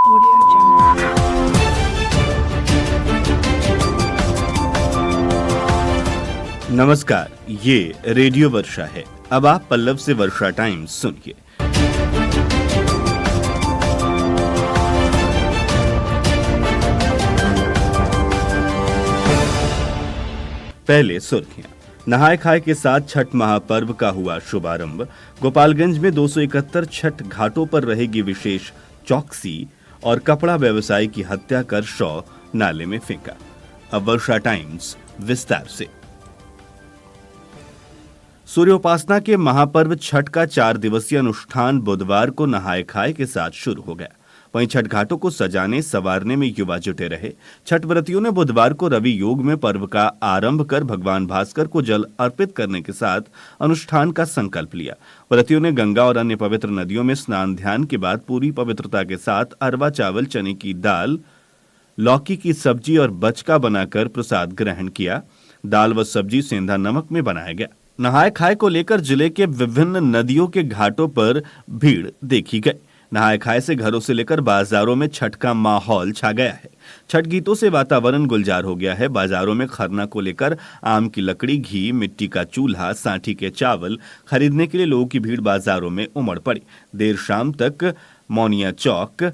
Audio Jungle. नमस्कार, ये radio वर्षा है। अब आप पल्लव से वर्षा टाइम्स सुनिए। पहले सुर्खियां। नहाय खाए के साथ छठ महापर्व का हुआ शुभारंभ। गोपालगंज में 271 छठ घाटों पर रहेगी विशेष चौकसी और कपड़ा व्यवसायी की हत्या कर शव नाले में फेंका। अब वर्षा टाइम्स विस्तार से। सूर्योपासना के महापर्व छठ का 4 दिवसीय अनुष्ठान बुधवार को नहाय खाए के साथ शुरू हो गया। वहीं छठ घाटों को सजाने संवारने में युवा जुटे रहे। छठ व्रतियों ने बुधवार को रवि योग में पर्व का आरंभ कर भगवान भास्कर को जल अर्पित करने के साथ अनुष्ठान का संकल्प लिया। व्रतियों ने गंगा और अन्य पवित्र नदियों में स्नान ध्यान के बाद पूरी पवित्रता के साथ अरवा चावल, चने की दाल, लौकी की सब्जी और बचका बनाकर प्रसाद ग्रहण किया। दाल व सब्जी सेंधा नमक में बनाया गया। नहाय खाए को लेकर जिले के विभिन्न नदियों के घाटों पर भीड़ देखी गई। नहाय खाए से घरों से लेकर बाजारों में छठ का माहौल छा गया है। छठ गीतों से वातावरण गुलजार हो गया है। बाजारों में खरना को लेकर आम की लकड़ी, घी, मिट्टी का चूल्हा, सांठी के चावल खरीदने के लिए लोगों की भीड़ बाजारों में उमड़ पड़ी। देर शाम तक मौनिया चौक,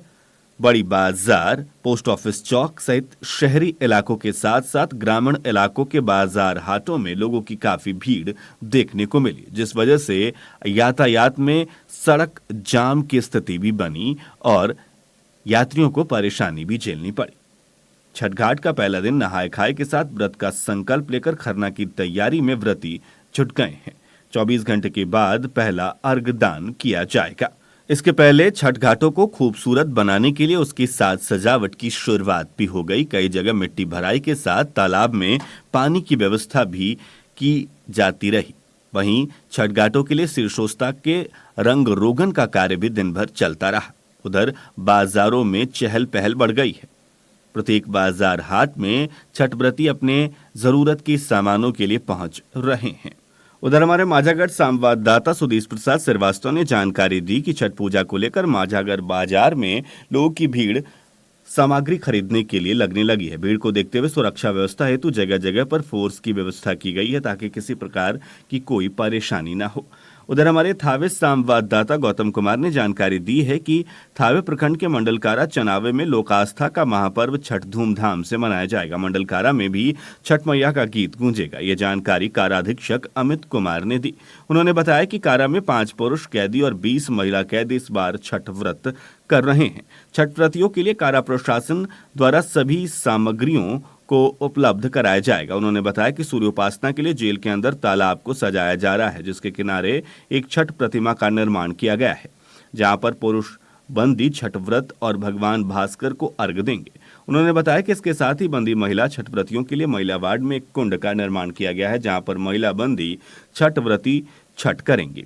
बड़ी बाजार, पोस्ट ऑफिस चौक सहित शहरी इलाकों के साथ साथ ग्रामीण इलाकों के बाजार हाटों में लोगों की काफी भीड़ देखने को मिली, जिस वजह से यातायात में सड़क जाम की स्थिति भी बनी और यात्रियों को परेशानी भी झेलनी पड़ी। छठ घाट का पहला दिन नहाय खाए के साथ व्रत का संकल्प लेकर खरना की तैयारी में व्रती जुट गए हैं। 24 घंटे के बाद पहला अर्घदान किया जाएगा। इसके पहले छठ घाटों को खूबसूरत बनाने के लिए उसकी साज सजावट की शुरुआत भी हो गई। कई जगह मिट्टी भराई के साथ तालाब में पानी की व्यवस्था भी की जाती रही। वहीं छठ घाटों के लिए शीर्षोस्ता के रंग रोगन का कार्य भी दिन भर चलता रहा। उधर बाजारों में चहल पहल बढ़ गई है। प्रत्येक बाजार हाट में छठ व्रती अपने जरूरत के सामानों के लिए पहुंच रहे हैं। उधर हमारे माझागढ़ संवाददाता सुदेश प्रसाद श्रीवास्तव ने जानकारी दी कि छठ पूजा को लेकर माझागढ़ बाजार में लोगों की भीड़ सामग्री खरीदने के लिए लगने लगी है। भीड़ को देखते हुए सुरक्षा व्यवस्था हेतु जगह जगह पर फोर्स की व्यवस्था की गई है ताकि किसी प्रकार की कोई परेशानी न हो। उधर हमारे थावे संवाददाता गौतम कुमार ने जानकारी दी है कि थावे प्रखंड के मंडलकारा चनावे में लोक आस्था का महापर्व छठ धूमधाम से मनाया जाएगा। मंडलकारा में भी छठ मैया का गीत गूंजेगा। ये जानकारी कारा अधीक्षक अमित कुमार ने दी। उन्होंने बताया कि कारा में 5 पुरुष कैदी और 20 महिला कैदी इस बार छठ व्रत कर रहे हैं। छठ व्रतियों के लिए कारा प्रशासन द्वारा सभी सामग्रियों को उपलब्ध कराया जाएगा। उन्होंने बताया कि सूर्योपासना के लिए जेल के अंदर तालाब को सजाया जा रहा है, जिसके किनारे एक छठ प्रतिमा का निर्माण किया गया है, जहां पर पुरुष बंदी छठ व्रत और भगवान भास्कर को अर्घ देंगे। उन्होंने बताया कि इसके साथ ही बंदी महिला छठ व्रतियों के लिए महिला वार्ड में एक कुंड का निर्माण किया गया है, जहां पर महिला बंदी छठ व्रती छठ करेंगे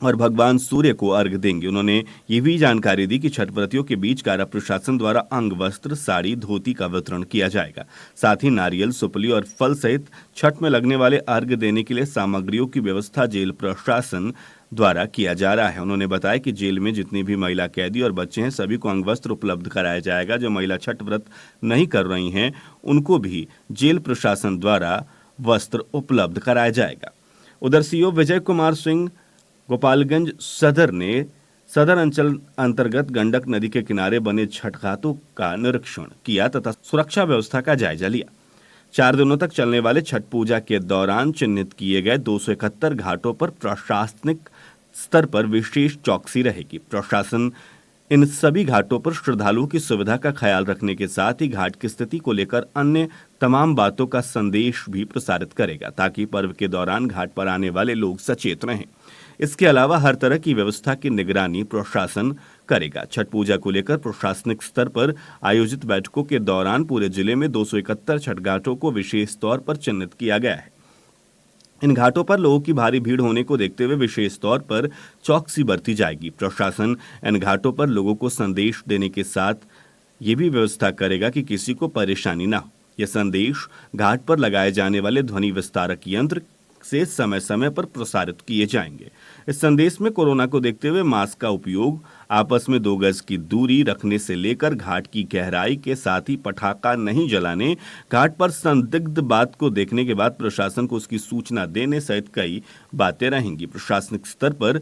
और भगवान सूर्य को अर्घ देंगे। उन्होंने ये भी जानकारी दी कि छठ व्रतियों के बीच कारा प्रशासन द्वारा अंग वस्त्र, साड़ी, धोती का वितरण किया जाएगा। साथ ही नारियल, सुपली और फल सहित छठ में लगने वाले अर्घ देने के लिए सामग्रियों की व्यवस्था जेल प्रशासन द्वारा किया जा रहा है। उन्होंने बताया कि जेल में जितनी भी महिला कैदी और बच्चे हैं, सभी को अंग वस्त्र उपलब्ध कराया जाएगा। जो महिला छठ व्रत नहीं कर रही हैं, उनको भी जेल प्रशासन द्वारा वस्त्र उपलब्ध कराया जाएगा। उधर सीओ विजय कुमार सिंह गोपालगंज सदर अंचल अंतर्गत गंडक नदी के किनारे बने छठ घाटों का निरीक्षण किया तथा सुरक्षा व्यवस्था का जायजा लिया। 4 दिनों तक चलने वाले छठ पूजा के दौरान चिन्हित किए गए 271 घाटों पर प्रशासनिक स्तर पर विशेष चौकसी रहेगी। प्रशासन इन सभी घाटों पर श्रद्धालुओं की सुविधा का ख्याल रखने के साथ ही घाट की स्थिति को लेकर अन्य तमाम बातों का संदेश भी प्रसारित करेगा, ताकि पर्व के दौरान घाट पर आने वाले लोग सचेत रहें। इसके अलावा हर तरह की व्यवस्था की निगरानी प्रशासन करेगा। छठ पूजा को लेकर प्रशासनिक स्तर पर आयोजित बैठकों के दौरान पूरे जिले में 271 छठ घाटों को विशेष तौर पर चिन्हित किया गया है। इन घाटों पर लोगों की भारी भीड़ होने को देखते हुए विशेष तौर पर चौकसी बरती जाएगी। प्रशासन इन घाटों पर लोगों को संदेश देने के साथ ये भी व्यवस्था करेगा कि किसी को परेशानी ना हो। यह संदेश घाट पर लगाए जाने वाले ध्वनि विस्तारक यंत्र से समय समय पर प्रसारित किए जाएंगे। इस संदेश में कोरोना को देखते हुए मास्क का उपयोग, आपस में 2 गज की दूरी रखने से लेकर घाट की गहराई के साथ ही पटाखा नहीं जलाने, घाट पर संदिग्ध बात को देखने के बाद प्रशासन को उसकी सूचना देने सहित कई बातें रहेंगी। प्रशासनिक स्तर पर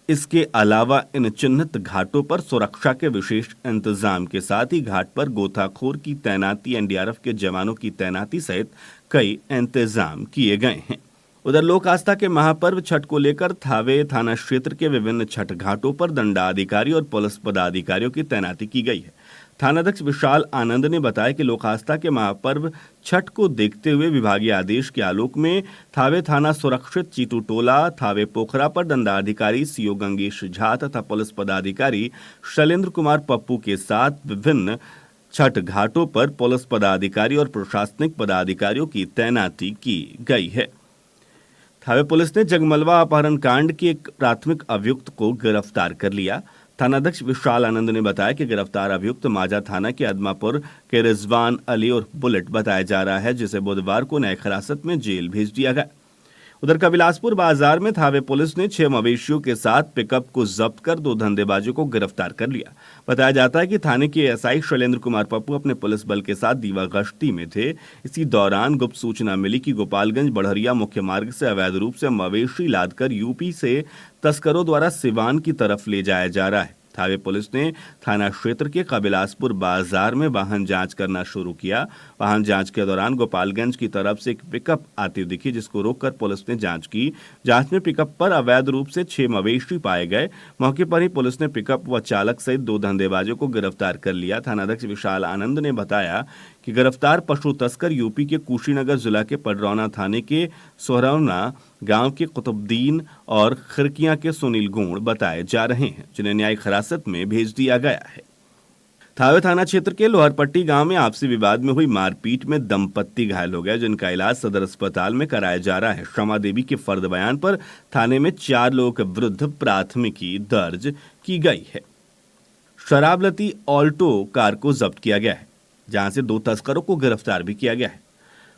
इसके अलावा इन चिन्हित घाटों पर सुरक्षा के विशेष इंतजाम के साथ ही घाट पर गोताखोर की तैनाती, एनडीआरएफ के जवानों की तैनाती सहित कई इंतजाम किए गए हैं। उधर लोक आस्था के महापर्व छठ को लेकर थावे थाना क्षेत्र के विभिन्न छठ घाटों पर दंडाधिकारी और पुलिस पदाधिकारियों की तैनाती की गई है। थानाध्यक्ष विशाल आनंद ने बताया कि लोक आस्था के महापर्व छठ को देखते हुए विभागीय आदेश के आलोक में थावे थाना सुरक्षित चीटू टोला, थावे पोखरा पर दंडाधिकारी सीओ गंगेश झा तथा पुलिस पदाधिकारी शैलेंद्र कुमार पप्पू के साथ विभिन्न छठ घाटों पर पुलिस पदाधिकारी और प्रशासनिक पदाधिकारियों की तैनाती की गई है। थावे पुलिस ने जगमलवा अपहरण कांड के एक प्राथमिक अभियुक्त को गिरफ्तार कर लिया। थानाध्यक्ष विशाल आनंद ने बताया कि गिरफ्तार अभियुक्त माजा थाना के अदमापुर के रिजवान अली और बुलेट बताया जा रहा है, जिसे बुधवार को न्यायिक हिरासत में जेल भेज दिया गया। उधर कबिलासपुर बाजार में थावे पुलिस ने 6 मवेशियों के साथ पिकअप को जब्त कर 2 धंधेबाजों को गिरफ्तार कर लिया। बताया जाता है कि थाने के एसआई शैलेंद्र कुमार पप्पू अपने पुलिस बल के साथ दीवा गश्ती में थे। इसी दौरान गुप्त सूचना मिली कि गोपालगंज बड़हरिया मुख्य मार्ग से अवैध रूप से मवेशी लादकर यूपी से तस्करों द्वारा सिवान की तरफ ले जाया जा रहा है। थावे पुलिस ने थाना क्षेत्र के कबिलासपुर बाजार में वाहन जांच करना शुरू किया। वाहन जांच के दौरान गोपालगंज की तरफ से एक पिकअप आती दिखी, जिसको रोककर पुलिस ने जांच की। जांच में पिकअप पर अवैध रूप से 6 मवेशी पाए गए। मौके पर ही पुलिस ने पिकअप व चालक सहित 2 धंधेबाजों को गिरफ्तार कर लिया। थानाध्यक्ष विशाल आनंद ने बताया कि गिरफ्तार पशु तस्कर यूपी के कुशीनगर जिला के पडरौना थाने के सोहरौना गांव के कुतुबुद्दीन और खिरकियां के सुनील गोंड बताए जा रहे हैं, जिन्हें न्यायिक हिरासत में भेज दिया गया है। थावे थाना क्षेत्र के लोहरपट्टी गांव में आपसी विवाद में हुई मारपीट में दंपत्ति घायल हो गए, जिनका इलाज सदर अस्पताल में कराया जा रहा है। क्षमा देवी के फर्द बयान पर थाने में 4 लोगों के विरुद्ध प्राथमिकी दर्ज की गई है। शराब लती ऑल्टो कार को जब्त किया गया है, जहां से 2 तस्करों को गिरफ्तार भी किया गया है।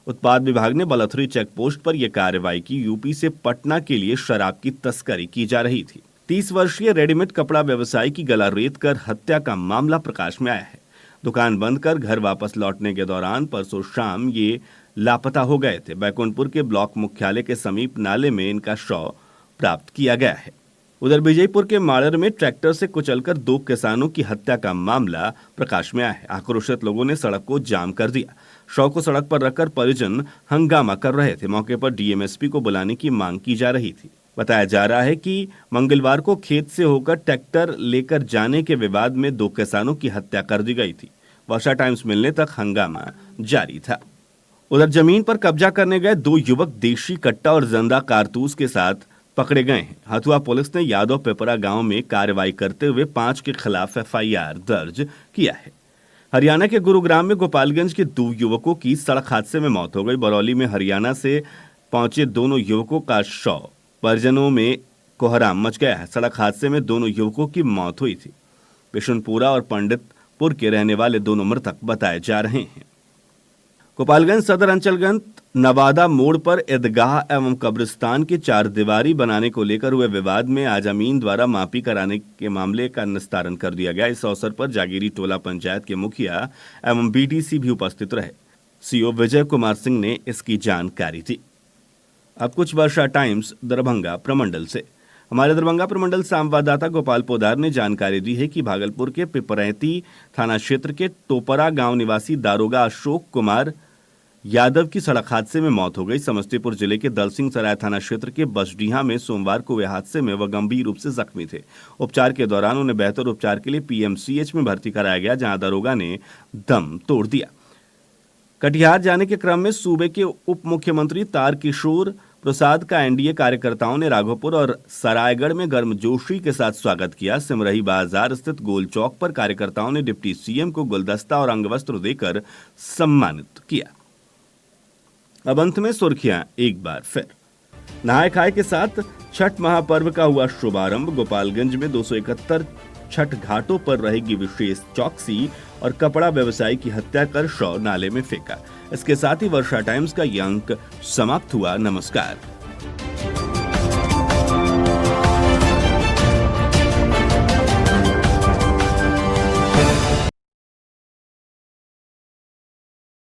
उत्पाद विभाग ने बलथरी चेक पोस्ट पर यह कार्रवाई की। यूपी से पटना के लिए शराब की तस्करी की जा रही थी। 30 वर्षीय रेडीमेड कपड़ा व्यवसायी की गला रेत कर हत्या का मामला प्रकाश में आया है। दुकान बंद कर घर वापस लौटने के दौरान परसों शाम ये लापता हो गए थे। बैकुंठपुर के ब्लॉक मुख्यालय के समीप नाले में इनका शव प्राप्त किया गया है। उधर विजयपुर के माड़र में ट्रैक्टर से कुचलकर 2 किसानों की हत्या का मामला प्रकाश में आया है। आक्रोशित लोगों ने सड़क को जाम कर दिया। शव को सड़क पर रखकर परिजन हंगामा कर रहे थे। मौके पर डीएमएसपी को बुलाने की मांग की जा रही थी। बताया जा रहा है कि मंगलवार को खेत से होकर ट्रैक्टर लेकर जाने के विवाद में 2 किसानों की हत्या कर दी गई थी। वर्षा टाइम्स मिलने तक हंगामा जारी था। उधर जमीन पर कब्जा करने गए 2 युवक देशी कट्टा और जिंदा कारतूस के साथ पकड़े गए हैं। हथुआ पुलिस ने यादव पिपरा गांव में कार्रवाई करते हुए 5 के खिलाफ एफआईआर दर्ज किया है। हरियाणा के गुरुग्राम में गोपालगंज के 2 युवकों की सड़क हादसे में मौत हो गई। बरौली में हरियाणा से पहुंचे दोनों युवकों का शव, परिजनों में कोहराम मच गया है। सड़क हादसे में दोनों युवकों की मौत हुई थी। बिशुनपुरा और पंडितपुर के रहने वाले दोनों मृतक बताए जा रहे हैं। गोपालगंज सदर अंचलगत नवादा मोड़ पर ईदगाह एवं कब्रिस्तान की 4 दीवारी बनाने को लेकर हुए विवाद में आज अमीन द्वारा मापी कराने के मामले का निस्तारण कर दिया गया। इस अवसर पर जागीरी टोला पंचायत के मुखिया एवं बीडीसी भी उपस्थित रहे। सीओ विजय कुमार सिंह ने इसकी जानकारी दी। अब कुछ वर्षा टाइम्स दरभंगा प्रमंडल से। हमारे दरभंगा प्रमंडल संवाददाता गोपाल पोदार ने जानकारी दी है कि भागलपुर के पिपरैती थाना क्षेत्र के टोपरा गांव निवासी दारोगा अशोक कुमार यादव की सड़क हादसे में मौत हो गई। समस्तीपुर जिले के दलसिंह सराय थाना क्षेत्र के बसडीहा में सोमवार को हुए हादसे में वह गंभीर रूप से जख्मी थे। उपचार के दौरान उन्हें बेहतर उपचार के लिए पीएमसीएच में भर्ती कराया गया, जहां दारोगा ने दम तोड़ दिया। कटिहार जाने के क्रम में सूबे के उप मुख्यमंत्री तारकिशोर प्रसाद का एनडीए कार्यकर्ताओं ने राघोपुर और सरायगढ़ में गर्मजोशी के साथ स्वागत किया। सिमरही बाजार स्थित गोल चौक पर कार्यकर्ताओं ने डिप्टी सीएम को गुलदस्ता और अंगवस्त्र देकर सम्मानित किया। अब अंत में सुर्खियां एक बार फिर। नहाय खाए के साथ छठ महापर्व का हुआ शुभारंभ। गोपालगंज में 271 छठ घाटों पर रहेगी विशेष चौकसी और कपड़ा व्यवसायी की हत्या कर शव नाले में फेंका। इसके साथ ही वर्षा टाइम्स का ये अंक समाप्त हुआ। नमस्कार।